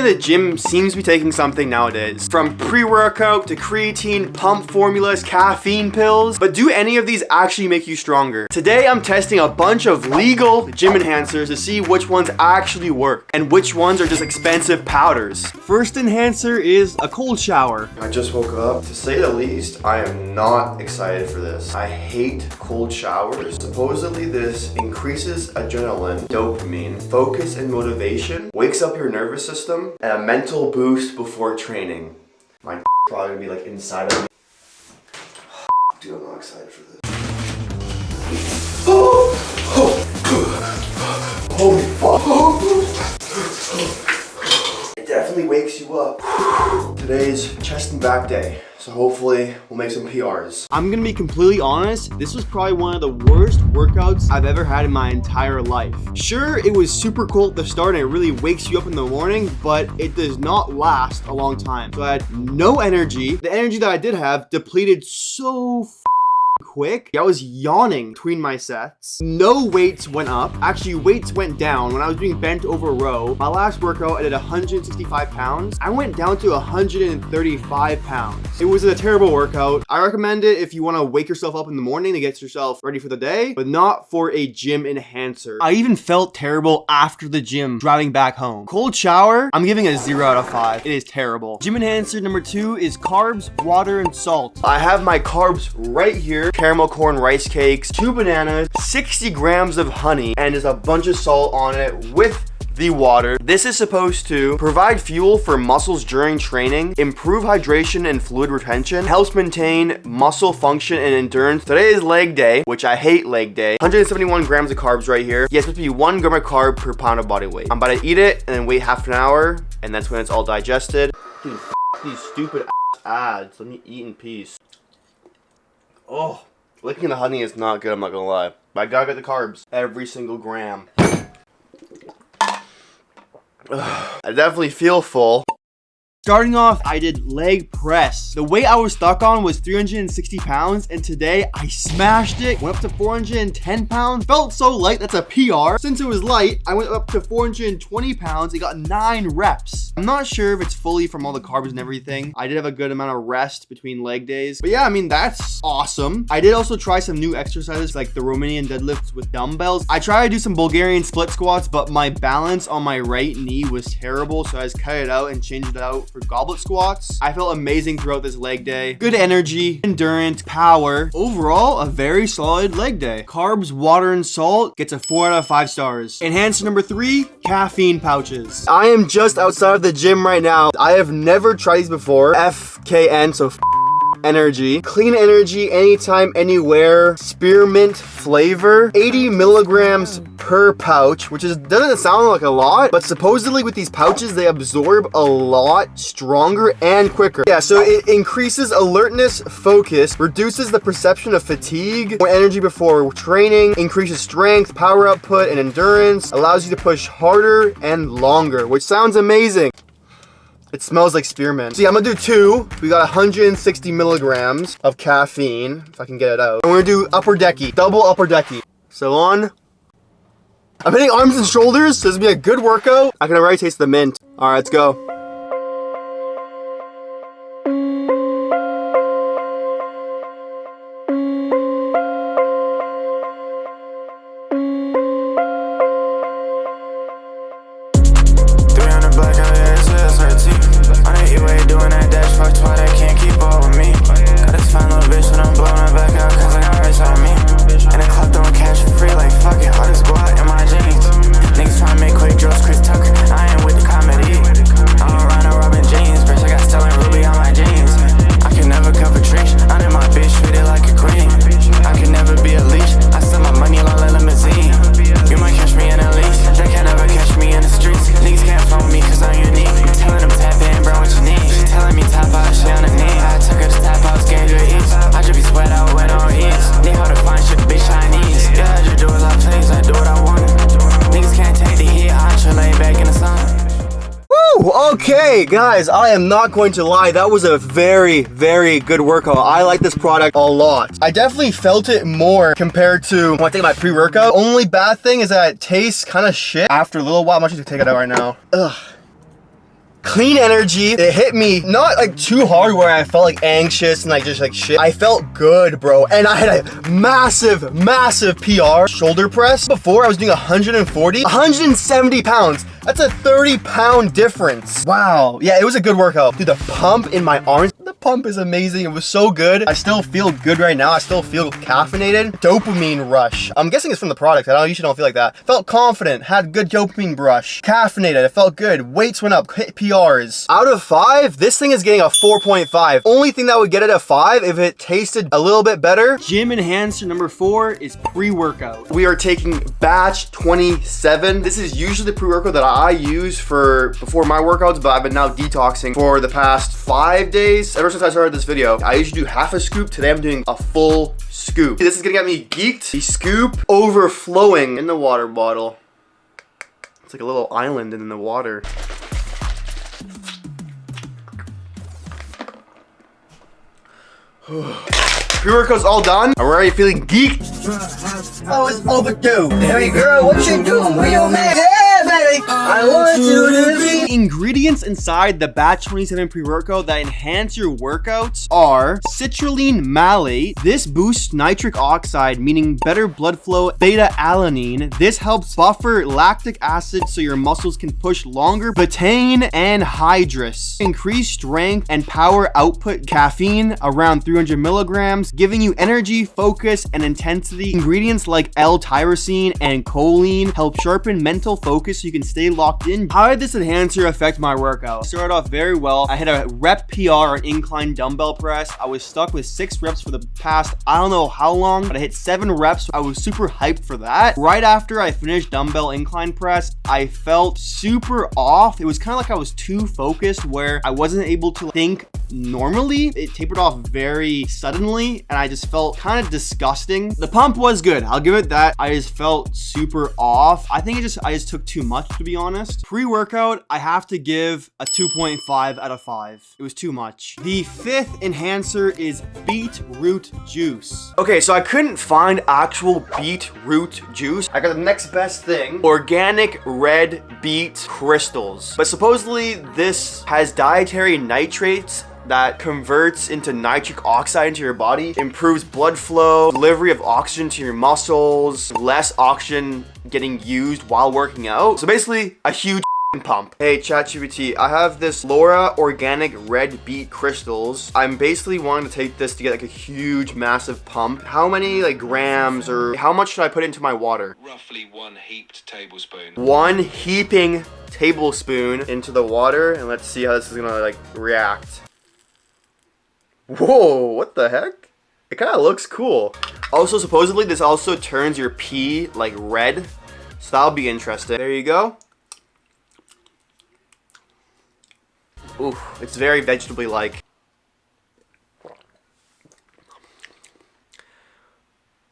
at the gym seems to be taking something nowadays. From pre-workout to creatine, pump formulas, caffeine pills. But do any of these actually make you stronger? Today I'm testing a bunch of legal gym enhancers to see which ones actually work and which ones are just expensive powders. First enhancer is a cold shower. I just woke up. To say the least, I am not excited for this. I hate cold showers. Supposedly this increases adrenaline, dopamine, focus and motivation, wakes up your nervous system, and a mental boost before training. Mine's probably gonna be like inside of me. Dude, I'm not excited for this. Holy fuck. It definitely wakes you up. Today's chest and back day, so hopefully we'll make some PRs. I'm gonna be completely honest, this was probably one of the worst workouts I've ever had in my entire life. Sure, it was super cool at the start and it really wakes you up in the morning, but it does not last a long time. So I had no energy. The energy that I did have depleted so quick. I was yawning between my sets. No weights went up. Actually, weights went down. When I was doing bent over row, my last workout I did 165 pounds. I went down to 135 pounds. It was a terrible workout. I recommend it if you want to wake yourself up in the morning to get yourself ready for the day, but not for a gym enhancer. I even felt terrible after the gym driving back home. Cold shower, I'm giving a 0 out of 5. It is terrible. Gym enhancer number 2 is carbs, water, and salt. I have my carbs right here. Caramel corn rice cakes, 2 bananas, 60 grams of honey, and there's a bunch of salt on it with the water. This is supposed to provide fuel for muscles during training, improve hydration and fluid retention, helps maintain muscle function and endurance. Today is leg day, which I hate leg day. 171 grams of carbs right here. Yeah, it's supposed to be 1 gram of carb per pound of body weight. I'm about to eat it and then wait half an hour, and that's when it's all digested. Dude, these stupid ads. Let me eat in peace. Oh. Licking the honey is not good, I'm not gonna lie. But I gotta get the carbs. Every single gram. I definitely feel full. Starting off, I did leg press. The weight I was stuck on was 360 pounds, and today I smashed it, went up to 410 pounds. Felt so light, that's a PR. Since it was light, I went up to 420 pounds and got 9 reps. I'm not sure if it's fully from all the carbs and everything. I did have a good amount of rest between leg days. But yeah, I mean, that's awesome. I did also try some new exercises like the Romanian deadlifts with dumbbells. I tried to do some Bulgarian split squats, but my balance on my right knee was terrible, so I just cut it out and changed it out for goblet squats. I felt amazing throughout this leg day. Good energy, endurance, power. Overall, a very solid leg day. Carbs, water, and salt gets a 4 out of 5 stars. Enhancer number 3, caffeine pouches. I am just outside of the gym right now. I have never tried these before. FKN, so energy. Clean energy anytime, anywhere. Spearmint flavor. 80 milligrams per pouch, which doesn't sound like a lot, but supposedly with these pouches, they absorb a lot stronger and quicker. Yeah, so it increases alertness, focus, reduces the perception of fatigue, more energy before training, increases strength, power output, and endurance, allows you to push harder and longer, which sounds amazing. It smells like spearmint. So yeah, I'm gonna do 2. We got 160 milligrams of caffeine, if I can get it out. And we're gonna do upper decky, double upper decky. So on. I'm hitting arms and shoulders, so this will be a good workout. I can already taste the mint. All right, let's go. Okay, guys, I am not going to lie. That was a very, very good workout. I like this product a lot. I definitely felt it more compared to when I take my pre-workout. Only bad thing is that it tastes kind of shit after a little while. I'm actually gonna take it out right now. Ugh. Clean energy. It hit me not like too hard where I felt like anxious and like just like shit. I felt good, bro. And I had a massive PR shoulder press. Before I was doing 140, 170 pounds. That's a 30-pound difference. Wow. Yeah, it was a good workout. Dude, the pump in my arms, the pump is amazing. It was so good. I still feel good right now. I still feel caffeinated. Dopamine rush. I'm guessing it's from the product. I usually don't feel like that. Felt confident. Had good dopamine rush. Caffeinated. It felt good. Weights went up. Hit PRs. Out of 5, this thing is getting a 4.5. Only thing that would get it a 5 if it tasted a little bit better. Gym enhancer number 4 is pre-workout. We are taking batch 27. This is usually the pre-workout that I use for before my workouts, but I've been now detoxing for the past 5 days. Ever since I started this video, I usually do half a scoop. Today I'm doing a full scoop. This is gonna get me geeked. The scoop overflowing in the water bottle. It's like a little island in the water. Pre-workout's all done. I'm already feeling geeked. Oh, it's overdue. Hey girl, what you doing? Where your man? Yeah, baby. I want you to be. The ingredients inside the batch 27 pre-workout that enhance your workouts are citrulline malate. This boosts nitric oxide, meaning better blood flow. Beta-alanine. This helps buffer lactic acid so your muscles can push longer. Betaine and hydrous. Increase strength and power output. Caffeine, around 300 milligrams, giving you energy, focus, and intensity. Ingredients like L-tyrosine and choline help sharpen mental focus so you can stay locked in. How did this enhancer affect my workout? Started off very well. I hit a rep PR on incline dumbbell press. I was stuck with 6 reps for the past, I don't know how long, but I hit 7 reps. I was super hyped for that. Right after I finished dumbbell incline press, I felt super off. It was kind of like I was too focused where I wasn't able to think normally. It tapered off very suddenly and I just felt kind of disgusting. The pump was good, I'll give it that. I just felt super off. I think I just took too much, to be honest. Pre-workout, I have to give a 2.5 out of 5. It was too much. The 5th enhancer is beetroot juice. Okay, so I couldn't find actual beetroot juice. I got the next best thing, organic red beet crystals. But supposedly this has dietary nitrates that converts into nitric oxide into your body, improves blood flow, delivery of oxygen to your muscles, less oxygen getting used while working out. So basically, a huge pump. Hey ChatGPT, I have this Laura organic red beet crystals. I'm basically wanting to take this to get like a huge massive pump. How many like grams or how much should I put into my water? Roughly 1 heaped tablespoon. 1 heaping tablespoon into the water, and let's see how this is gonna like react. Whoa, what the heck? It kind of looks cool. Also, supposedly this also turns your pee like red, so that'll be interesting. There you go. Ooh, it's very vegetable-like.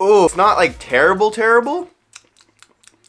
Ooh, it's not like terrible,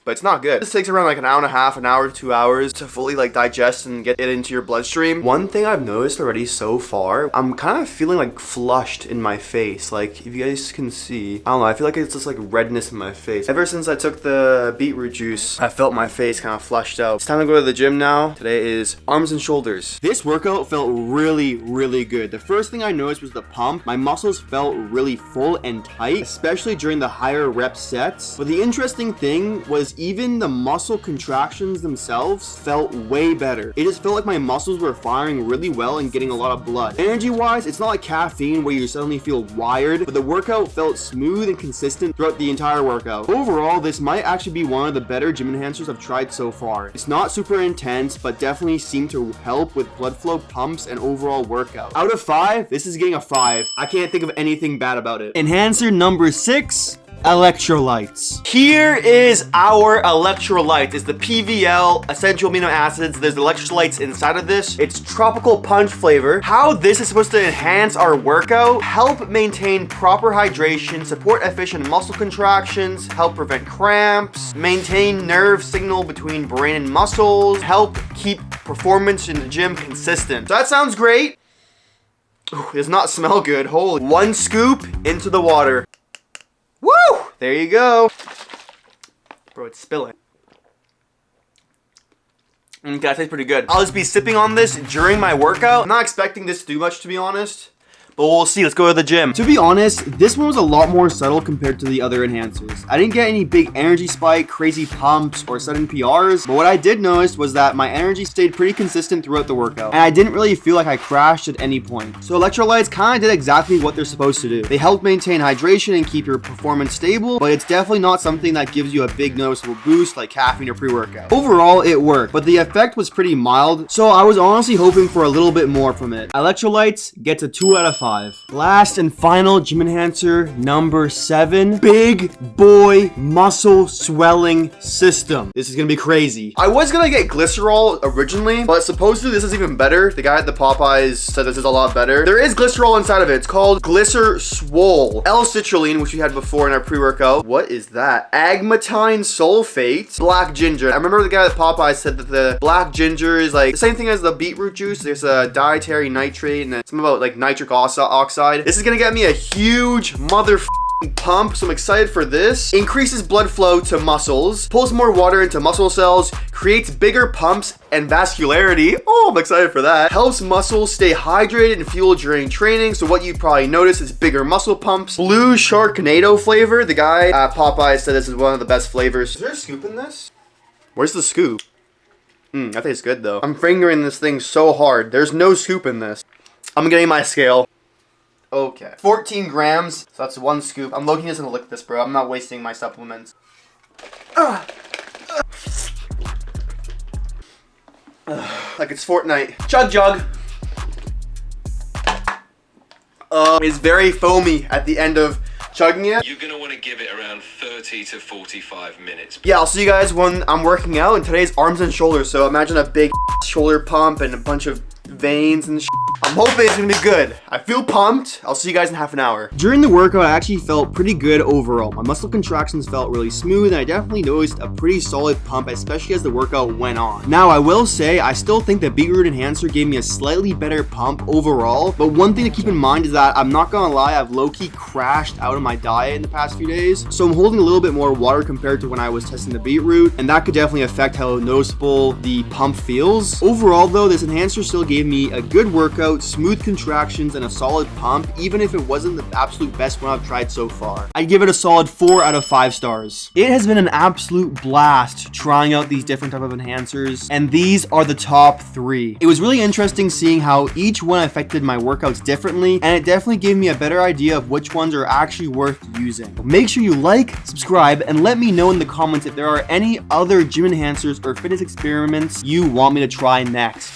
but it's not good. This takes around like an hour and a half, an hour to 2 hours to fully like digest and get it into your bloodstream. One thing I've noticed already so far, I'm kind of feeling like flushed in my face. Like if you guys can see, I don't know, I feel like it's just like redness in my face. Ever since I took the beetroot juice, I felt my face kind of flushed out. It's time to go to the gym now. Today is arms and shoulders. This workout felt really good. The first thing I noticed was the pump. My muscles felt really full and tight, especially during the higher rep sets. But the interesting thing was even the muscle contractions themselves felt way better. It just felt like my muscles were firing really well and getting a lot of blood. Energy wise, it's not like caffeine where you suddenly feel wired, but the workout felt smooth and consistent throughout the entire workout. Overall, this might actually be one of the better gym enhancers I've tried so far. It's not super intense, but definitely seemed to help with blood flow, pumps, and overall workout. Out of 5, this is getting a 5. I can't think of anything bad about it. Enhancer number 6, electrolytes. Here is our electrolyte. It's the PVL, essential amino acids. There's electrolytes inside of this. It's tropical punch flavor. How this is supposed to enhance our workout: help maintain proper hydration, support efficient muscle contractions, help prevent cramps, maintain nerve signal between brain and muscles, help keep performance in the gym consistent. So that sounds great. Ooh, it does not smell good. Holy. 1 scoop into the water. Woo! There you go. Bro, it's spilling. That tastes pretty good. I'll just be sipping on this during my workout. I'm not expecting this to do much, to be honest. But we'll see. Let's go to the gym. To be honest, this one was a lot more subtle compared to the other enhancers. I didn't get any big energy spike, crazy pumps, or sudden PRs. But what I did notice was that my energy stayed pretty consistent throughout the workout. And I didn't really feel like I crashed at any point. So electrolytes kind of did exactly what they're supposed to do. They help maintain hydration and keep your performance stable, but it's definitely not something that gives you a big noticeable boost like caffeine or pre-workout. Overall, it worked, but the effect was pretty mild. So I was honestly hoping for a little bit more from it. Electrolytes gets a 2 out of 5. Last and final gym enhancer, number 7, big boy muscle swelling system. This is gonna be crazy. I was gonna get glycerol originally, but supposedly this is even better. The guy at the Popeyes said this is a lot better. There is glycerol inside of it. It's called Glycer Swole. L-citrulline, which we had before in our pre-workout. What is that? Agmatine sulfate, black ginger. I remember the guy at Popeyes said that the black ginger is like the same thing as the beetroot juice. There's a dietary nitrate and something about like nitric oxide. This is gonna get me a huge pump, so I'm excited for this. Increases blood flow to muscles, pulls more water into muscle cells, creates bigger pumps and vascularity. Oh, I'm excited for that. Helps muscles stay hydrated and fueled during training. So what you probably notice is bigger muscle pumps. Blue Sharknado flavor. The guy at Popeye said this is one of the best flavors. Is there a scoop in this? Where's the scoop? That tastes good though. I'm fingering this thing so hard. There's no scoop in this. I'm getting my scale. Okay. 14 grams. So that's 1 scoop. I'm looking just gonna lick this, bro. I'm not wasting my supplements. Like it's Fortnite. Chug jug. It's very foamy at the end of chugging it. You're gonna want to give it around 30 to 45 minutes. Yeah, I'll see you guys when I'm working out. And today's arms and shoulders. So imagine a big shoulder pump and a bunch of veins and I'm hoping it's gonna be good. I feel pumped. I'll see you guys in half an hour. During the workout, I actually felt pretty good overall. My muscle contractions felt really smooth, and I definitely noticed a pretty solid pump, especially as the workout went on. Now, I will say, I still think the beetroot enhancer gave me a slightly better pump overall, but one thing to keep in mind is that I'm not gonna lie, I've low-key crashed out of my diet in the past few days, so I'm holding a little bit more water compared to when I was testing the beetroot, and that could definitely affect how noticeable the pump feels. Overall, though, this enhancer still gave me a good workout, smooth contractions, and a solid pump, even if it wasn't the absolute best one I've tried so far. I'd give it a solid 4 out of 5 stars. It has been an absolute blast trying out these different type of enhancers, and these are the top 3. It was really interesting seeing how each one affected my workouts differently, and it definitely gave me a better idea of which ones are actually worth using. Make sure you like, subscribe, and let me know in the comments if there are any other gym enhancers or fitness experiments you want me to try next.